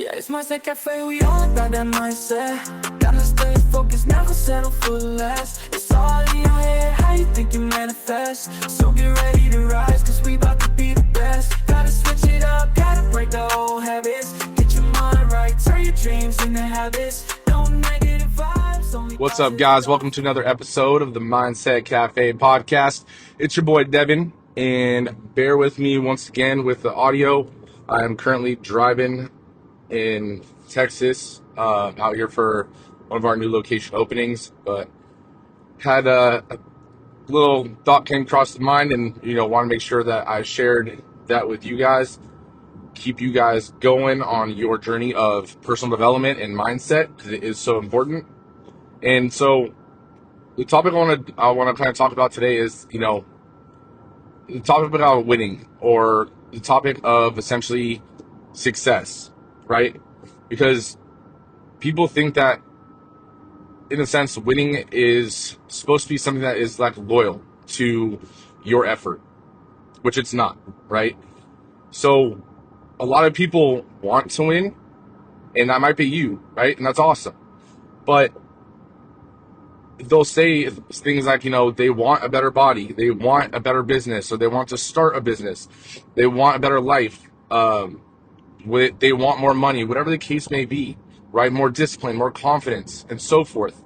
Yeah, it's Mindset Café, we all about that mindset. Gotta stay focused, never settle for less. It's all in your head, how you think you manifest. So get ready to rise, cause we about to be the best. Gotta switch it up, gotta break the old habits. Get your mind right, turn your dreams into habits. No negative vibes, only What's up, guys? Welcome to another episode of the Mindset Cafe podcast. It's your boy Devin, and bear with me once again with the audio. I am currently driving in Texas, out here for one of our new location openings, but had a little thought came across the mind, and want to make sure that I shared that with you guys. Keep you guys going on your journey of personal development and mindset, because it is so important. And so the topic I want to kind of talk about today is, the topic about winning, or the topic of essentially success, right? Because people think that, in a sense, winning is supposed to be something that is like loyal to your effort, which it's not, right? So a lot of people want to win, and that might be you, right? And that's awesome. But they'll say things like, they want a better body, they want a better business, or they want to start a business, they want a better life, they want more money, whatever the case may be, right? More discipline, more confidence, and so forth.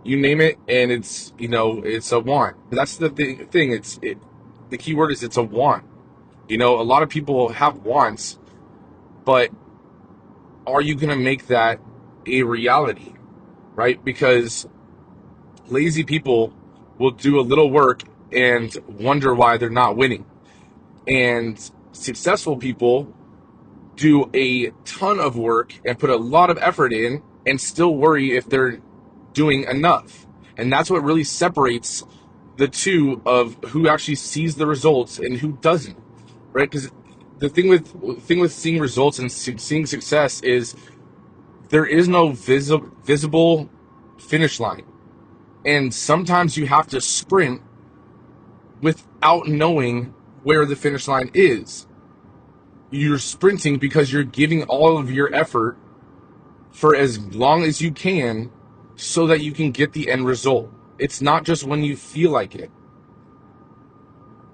You name it, and it's a want. That's the thing. The key word is it's a want. A lot of people have wants, but are you going to make that a reality, right? Because lazy people will do a little work and wonder why they're not winning. And successful people do a ton of work and put a lot of effort in and still worry if they're doing enough. And that's what really separates the two of who actually sees the results and who doesn't, right? Because the thing with seeing results and seeing success is there is no visible finish line. And sometimes you have to sprint without knowing where the finish line is. You're sprinting because you're giving all of your effort for as long as you can so that you can get the end result. It's not just when you feel like it.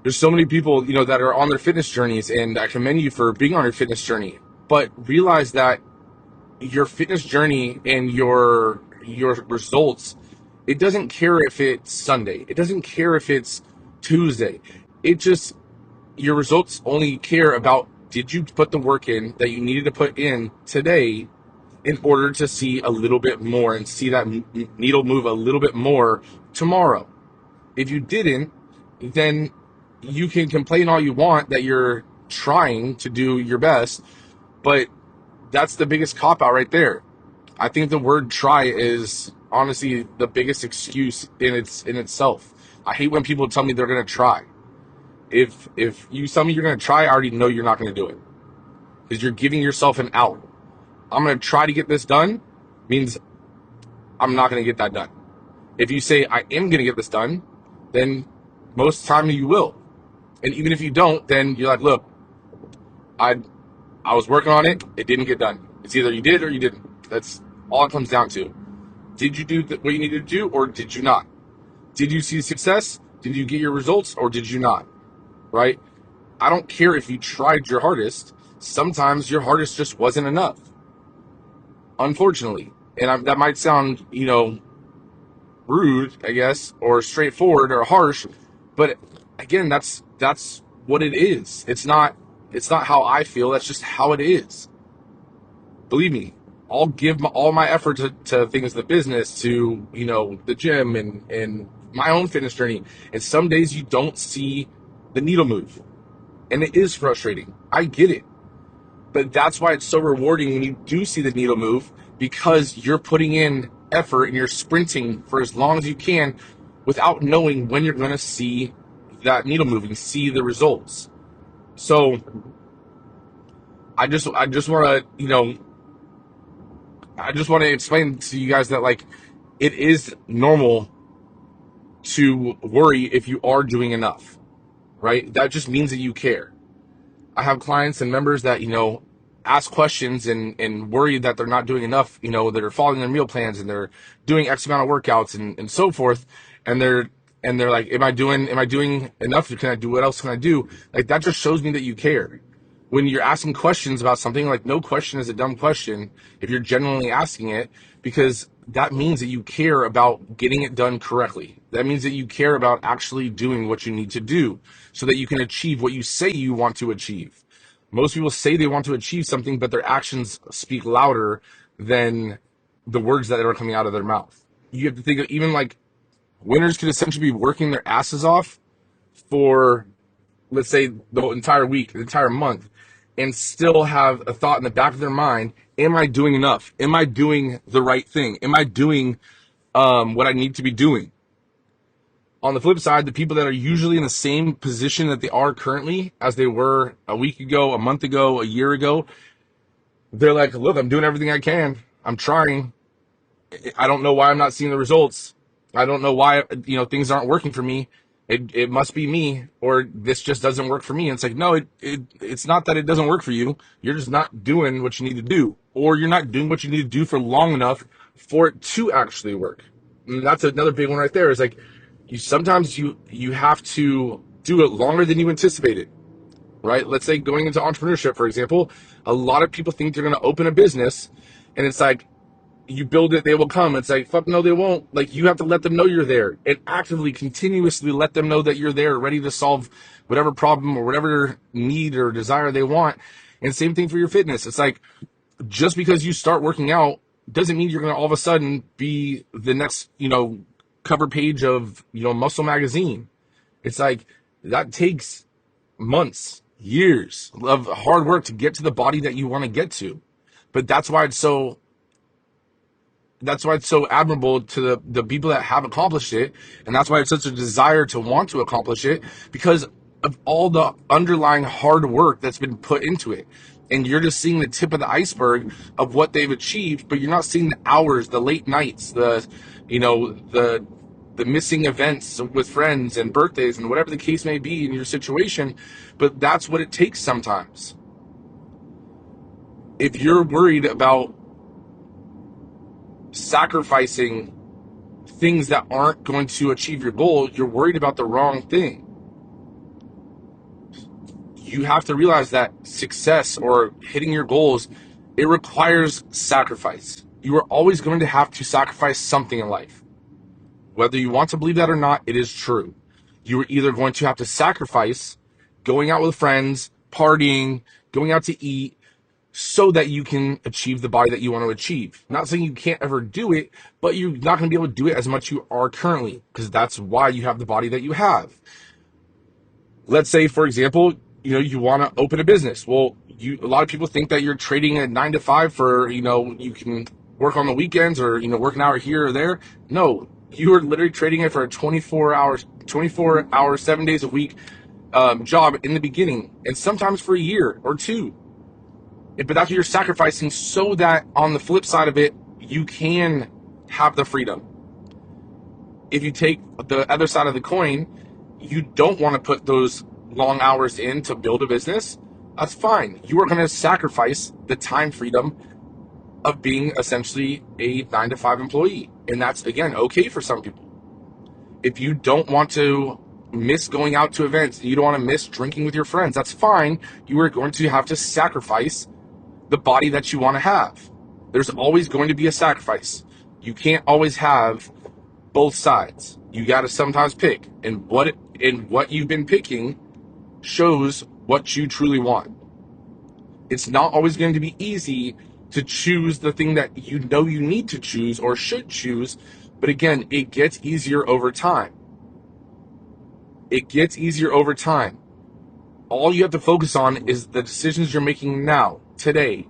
There's so many people, that are on their fitness journeys, and I commend you for being on your fitness journey. But realize that your fitness journey and your results, it doesn't care if it's Sunday. It doesn't care if it's Tuesday. Your results only care about, did you put the work in that you needed to put in today in order to see a little bit more and see that needle move a little bit more tomorrow. If you didn't, then you can complain all you want that you're trying to do your best, but that's the biggest cop-out right there. I think the word try is honestly the biggest excuse in itself. I hate when people tell me they're going to try. If you tell me you're going to try, I already know you're not going to do it, because you're giving yourself an out. I'm going to try to get this done means I'm not going to get that done. If you say I am going to get this done, then most of the time you will. And even if you don't, then you're like, look, I was working on it. It didn't get done. It's either you did or you didn't. That's all it comes down to. Did you do what you needed to do, or did you not? Did you see success? Did you get your results, or did you not? Right? I don't care if you tried your hardest. Sometimes your hardest just wasn't enough, unfortunately. And that might sound, rude, I guess, or straightforward or harsh, but again, that's what it is. It's not how I feel. That's just how it is. Believe me, I'll give all my effort to things, the business, to, the gym and my own fitness journey. And some days you don't see the needle move. And it is frustrating. I get it. But that's why it's so rewarding when you do see the needle move, because you're putting in effort and you're sprinting for as long as you can without knowing when you're going to see that needle move and see the results. So I just want to, I just want to explain to you guys that, like, it is normal to worry if you are doing enough, right? That just means that you care. I have clients and members that, ask questions and worry that they're not doing enough, that are following their meal plans and they're doing X amount of workouts and so forth. And they're like, am I doing enough? Can I do, what else can I do? Like, that just shows me that you care. When you're asking questions about something, like, no question is a dumb question if you're genuinely asking it, because that means that you care about getting it done correctly. That means that you care about actually doing what you need to do so that you can achieve what you say you want to achieve. Most people say they want to achieve something, but their actions speak louder than the words that are coming out of their mouth. You have to think of, even like, winners could essentially be working their asses off for, let's say, the entire week, the entire month, and still have a thought in the back of their mind: am I doing enough? Am I doing the right thing? Am I doing what I need to be doing? On the flip side, the people that are usually in the same position that they are currently as they were a week ago, a month ago, a year ago, they're like, look, I'm doing everything I can. I'm trying. I don't know why I'm not seeing the results. I don't know why, things aren't working for me. It must be me, or this just doesn't work for me. And it's like, no, it's not that it doesn't work for you. You're just not doing what you need to do, or you're not doing what you need to do for long enough for it to actually work. And that's another big one right there. Is like, sometimes you have to do it longer than you anticipated, right? Let's say going into entrepreneurship, for example, a lot of people think they're going to open a business, and it's like, you build it, they will come. It's like, fuck no, they won't. Like, you have to let them know you're there, and actively, continuously let them know that you're there, ready to solve whatever problem or whatever need or desire they want. And same thing for your fitness. It's like, just because you start working out doesn't mean you're going to all of a sudden be the next, cover page of, Muscle Magazine. It's like, that takes months, years of hard work to get to the body that you want to get to. But that's why it's so admirable to the people that have accomplished it. And that's why it's such a desire to want to accomplish it, because of all the underlying hard work that's been put into it. And you're just seeing the tip of the iceberg of what they've achieved, but you're not seeing the hours, the late nights, the missing events with friends and birthdays and whatever the case may be in your situation. But that's what it takes sometimes. If you're worried about sacrificing things that aren't going to achieve your goal, you're worried about the wrong thing. You have to realize that success or hitting your goals, it requires sacrifice. You are always going to have to sacrifice something in life. Whether you want to believe that or not, it is true. You are either going to have to sacrifice going out with friends, partying, going out to eat, so that you can achieve the body that you want to achieve. Not saying you can't ever do it, but you're not going to be able to do it as much you are currently, because that's why you have the body that you have. Let's say, for example, you want to open a business. Well, a lot of people think that you're trading a 9 to 5 for, you can work on the weekends or, work an hour here or there. No, you are literally trading it for a 24 hour, 7 days a week job in the beginning, and sometimes for a year or two. But that's what you're sacrificing, so that on the flip side of it, you can have the freedom. If you take the other side of the coin, you don't want to put those long hours in to build a business, that's fine. You are going to sacrifice the time freedom of being essentially a 9 to 5 employee. And that's, again, okay for some people. If you don't want to miss going out to events, you don't want to miss drinking with your friends, that's fine. You are going to have to sacrifice the body that you want to have. There's always going to be a sacrifice. You can't always have both sides. You got to sometimes pick. And what you've been picking shows what you truly want. It's not always going to be easy to choose the thing that you need to choose or should choose. But again, it gets easier over time. It gets easier over time. All you have to focus on is the decisions you're making now, today.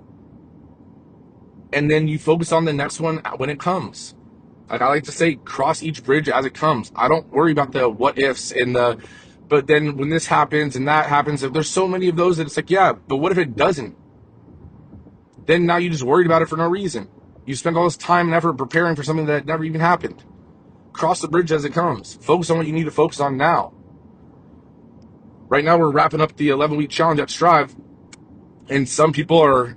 And then you focus on the next one when it comes. Like I like to say, cross each bridge as it comes. I don't worry about the what ifs but then when this happens and that happens, if there's so many of those that it's like, yeah, but what if it doesn't? Then now you just worried about it for no reason. You spend all this time and effort preparing for something that never even happened. Cross the bridge as it comes. Focus on what you need to focus on now. Right now we're wrapping up the 11-week challenge at Strive. And some people are,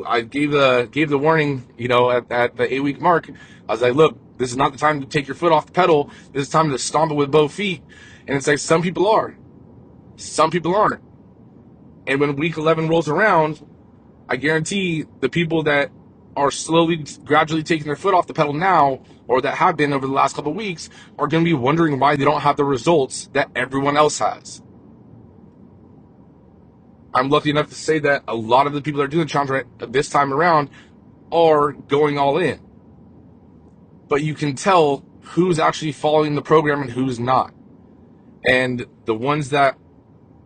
I gave the warning, at the 8-week mark. I was like, look, this is not the time to take your foot off the pedal. This is time to stomp it with both feet. And it's like, some people are. Some people aren't. And when week 11 rolls around, I guarantee the people that are slowly, gradually taking their foot off the pedal now, or that have been over the last couple of weeks, are going to be wondering why they don't have the results that everyone else has. I'm lucky enough to say that a lot of the people that are doing the challenge right this time around are going all in. But you can tell who's actually following the program and who's not. And the ones that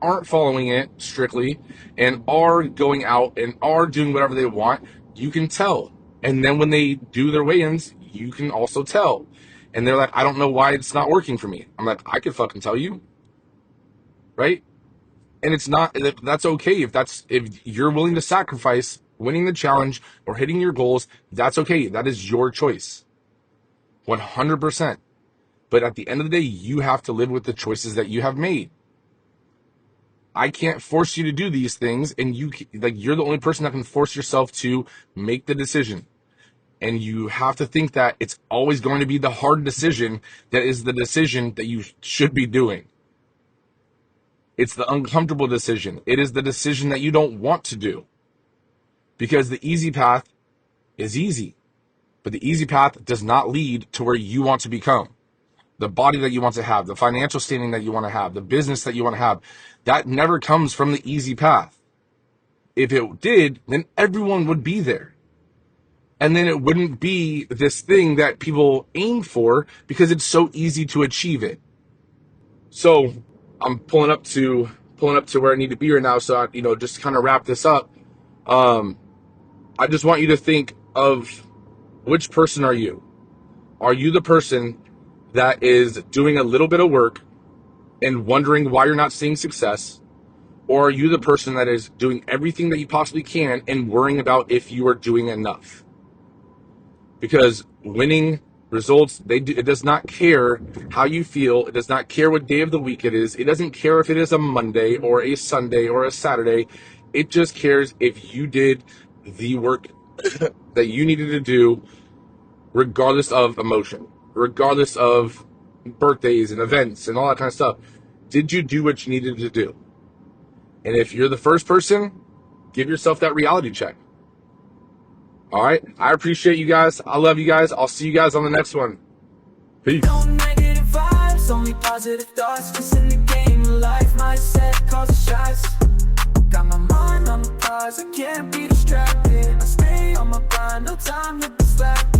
aren't following it strictly and are going out and are doing whatever they want, you can tell. And then when they do their weigh-ins, you can also tell. And they're like, I don't know why it's not working for me. I'm like, I could fucking tell you. Right? And it's not, that's okay. If you're willing to sacrifice winning the challenge or hitting your goals, that's okay. That is your choice. 100%. But at the end of the day, you have to live with the choices that you have made. I can't force you to do these things, and you're the only person that can force yourself to make the decision. And you have to think that it's always going to be the hard decision that is the decision that you should be doing. It's the uncomfortable decision. It is the decision that you don't want to do. Because the easy path is easy. But the easy path does not lead to where you want to become. The body that you want to have, the financial standing that you want to have, the business that you want to have, that never comes from the easy path. If it did, then everyone would be there. And then it wouldn't be this thing that people aim for because it's so easy to achieve it. So I'm pulling up to where I need to be right now. So just to kind of wrap this up, I just want you to think of, which person are you? Are you the person that is doing a little bit of work and wondering why you're not seeing success? Or are you the person that is doing everything that you possibly can and worrying about if you are doing enough? Because winning results, it does not care how you feel. It does not care what day of the week it is. It doesn't care if it is a Monday or a Sunday or a Saturday. It just cares if you did the work that you needed to do, regardless of emotion, regardless of birthdays and events and all that kind of stuff. Did you do what you needed to do? And if you're the first person, give yourself that reality check. All right. I appreciate you guys. I love you guys. I'll see you guys on the next one. Peace. No negative vibes, only positive thoughts. Just in the game of life, mindset calls the shots. Got my mind on the prize, I can't be distracted. I stay on my grind, no time to be slack.